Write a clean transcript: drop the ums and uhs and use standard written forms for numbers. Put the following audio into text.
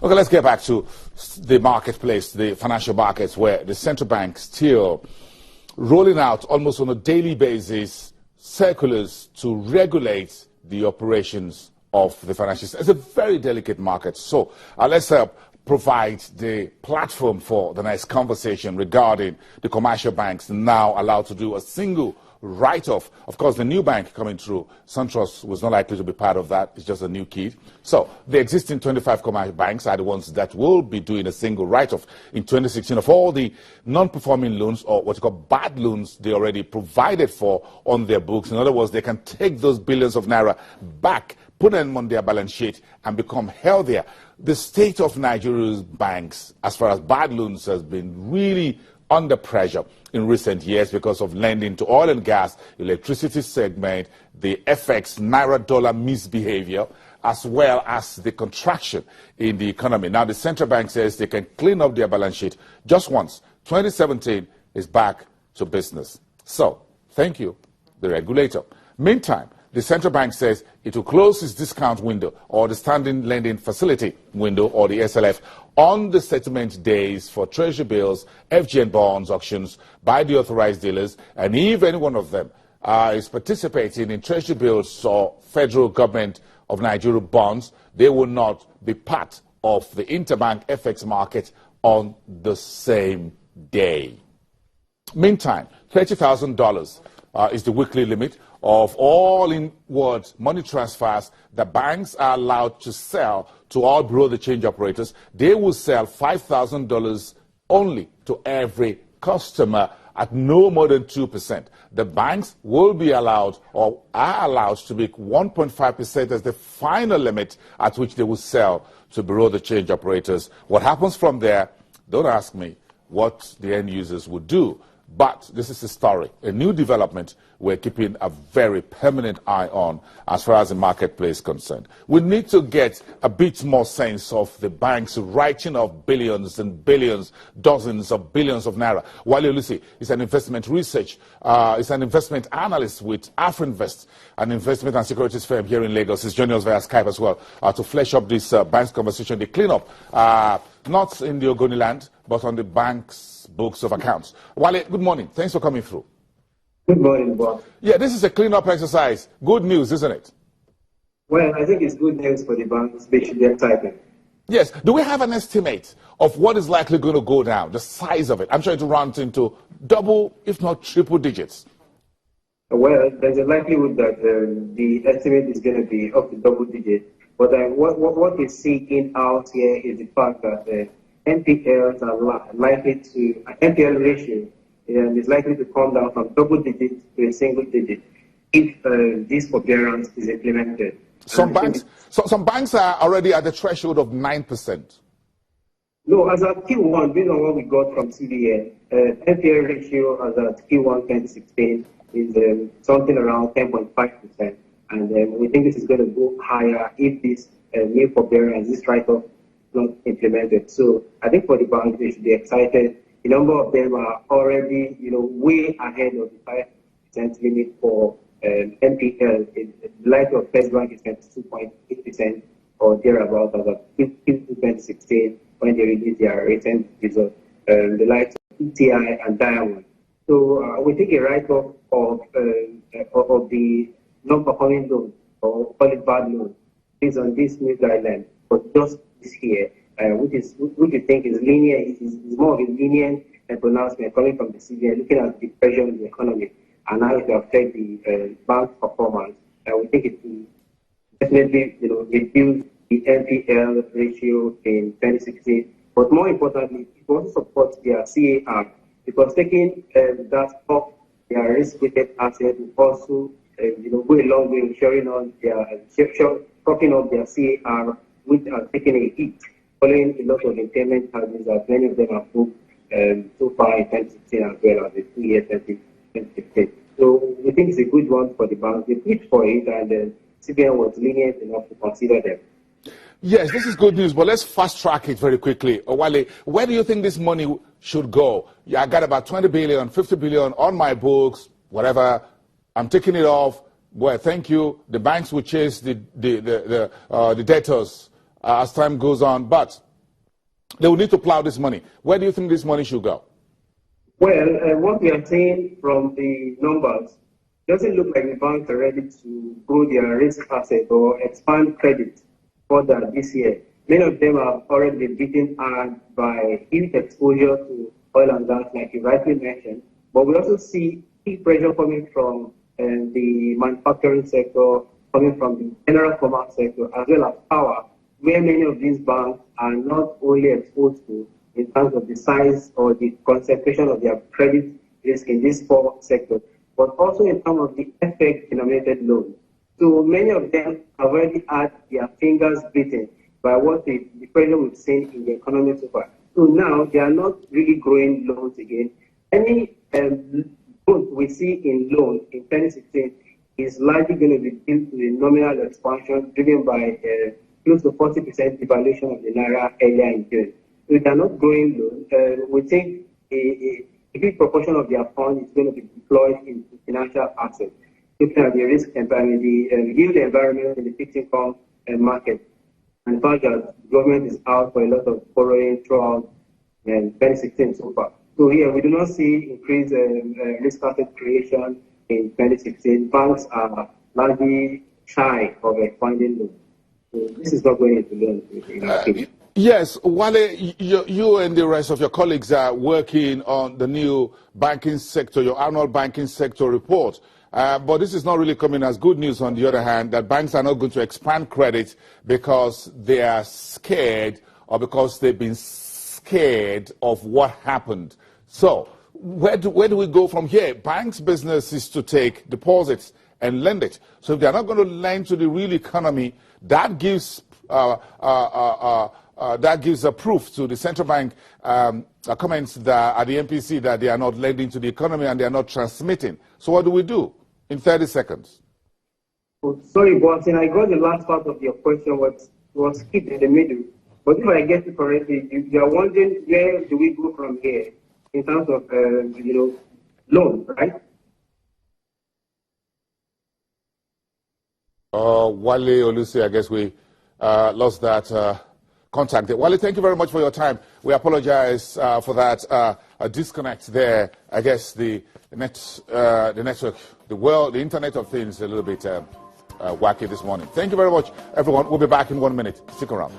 Okay, let's get back to the marketplace, the financial markets, where the central bank still rolling out almost on a daily basis circulars to regulate the operations of the financial system. It's a very delicate market. So let's provide the platform for the next conversation regarding the commercial banks now allowed to do a single write-off. Of course, the new bank coming through, SunTrust, was not likely to be part of that. It's just a new kid. So the existing 25 commercial banks are the ones that will be doing a single write-off in 2016 of all the non-performing loans, or what you call bad loans, they already provided for on their books. In other words, they can take those billions of naira back, put them on their balance sheet, and become healthier. The state of Nigeria's banks, as far as bad loans, has been really under pressure in recent years because of lending to oil and gas, electricity segment, the FX, Naira-dollar misbehavior, as well as the contraction in the economy. Now, the central bank says they can clean up their balance sheet just once. 2017 is back to business. So, thank you, the regulator. Meantime, the central bank says it will close its discount window or the standing lending facility window, or the SLF, on the settlement days for treasury bills, FGN bonds auctions by the authorized dealers. And if any one of them is participating in treasury bills or federal government of Nigeria bonds, they will not be part of the interbank FX market on the same day. Meantime, $30,000 is the weekly limit of all inward money transfers that banks are allowed to sell to all bureau-de-change operators. They will sell $5,000 only to every customer at no more than 2%. The banks will be allowed, or are allowed, to make 1.5% as the final limit at which they will sell to bureau-de-change operators. What happens from there, don't ask me what the end users would do. But this is historic, a new development we're keeping a very permanent eye on as far as the marketplace is concerned. We need to get a bit more sense of the banks writing off billions and billions, dozens of billions of naira. Olawale Olusi is an investment investment analyst with Afrinvest, an investment and securities firm here in Lagos. He's joining us via Skype as well to flesh up this bank's conversation, the cleanup, not in the Ogoni land, but on the bank's books of accounts. Wale, good morning. Thanks for coming through. Good morning, Bob. Yeah, this is a cleanup exercise. Good news, isn't it? Well, I think it's good news for the banks. They should be excited. Yes. Do we have an estimate of what is likely going to go down, the size of it? I'm trying to run into double, if not triple digits. Well, there's a likelihood that the estimate is going to be up to double digits. But what is seeking out here is the fact that NPLs are likely to, NPL ratio is likely to come down from double digits to a single digit if this forbearance is implemented. Some banks are already at the threshold of 9%. No, as at Q1, based on what we got from CBN, NPL ratio as at Q1 2016 is something around 10.5%. And we think this is going to go higher if this new forbearance, this write-off, not implemented. So I think for the banks, they should be excited. A number of them are already, way ahead of the 5% limit for NPL. The light of First Bank is 22.8% or thereabout as of Q2 2016 when they released their recent result. The likes of ETI and Diamond. So we think a write-off of the non-performing loan or call it bad loan based on this new guideline, but just this year, which we think is lenient, is more of a lenient pronouncement coming from the CBN, looking at the pressure in the economy and how it will affect the bank's performance. We think it will definitely, reduce the NPL ratio in 2016. But more importantly, it also supports their CAR, because taking that off their risk-weighted asset will also go a long way in shoring on propping up their CAR, which are taking a hit following a lot of impairment charges that many of them have booked so far in 2016 as well as the 2 years 2016. So we think it's a good one for the bank. They pushed for it, and CBN was lenient enough to consider them. Yes, this is good news, but let's fast track it very quickly. Wale, where do you think this money should go? Yeah, I got about 20 billion, 50 billion on my books, whatever. I'm taking it off. Well, thank you. The banks will chase the debtors as time goes on. But They will need to plow this money. Where do you think this money should go? Well, what we are seeing from the numbers doesn't look like the banks are ready to grow their risk asset or expand credit further this year. Many of them have already been beaten hard by huge exposure to oil and gas, like you rightly mentioned. But we also see key pressure coming from the manufacturing sector, coming from the general commerce sector, as well as power, where many of these banks are not only exposed to in terms of the size or the concentration of their credit risk in these four sectors, but also in terms of the FX-denominated loans. So many of them have already had their fingers bitten by what the pressure we've seen in the economy so far. So now they are not really growing loans again. Any growth we see in loans in 2016 is likely going to be due to the nominal expansion driven by close to 40% devaluation of the naira earlier in June. So they are not growing loans. We think a big proportion of their fund is going to be deployed into financial assets, looking at the risk environment, the yield environment in the fixed income market. And the fact that the government is out for a lot of borrowing throughout 2016 so far. So here we do not see increased risk asset creation in 2016. Banks are largely shy of expanding loans. So this is not going into loans. Yes, Wale, you and the rest of your colleagues are working on the new banking sector, your annual banking sector report. But this is not really coming as good news, on the other hand, that banks are not going to expand credit because they are scared or because they've been scared of what happened. So where do we go from here? Banks' business is to take deposits and lend it. So if they're not going to lend to the real economy, that gives a proof to the central bank comments that at the MPC that they are not lending to the economy and they are not transmitting. So what do we do in 30 seconds? Oh, sorry, Boateng, I got the last part of your question was skipped in the middle. But if I get it correctly, you are wondering where do we go from here in terms of loan, right? Wale Olusi, I guess we lost that contact. Wale, thank you very much for your time. We apologize for that disconnect there. I guess the network, the Internet of Things, a little bit wacky this morning. Thank you very much, everyone. We'll be back in 1 minute. Stick around.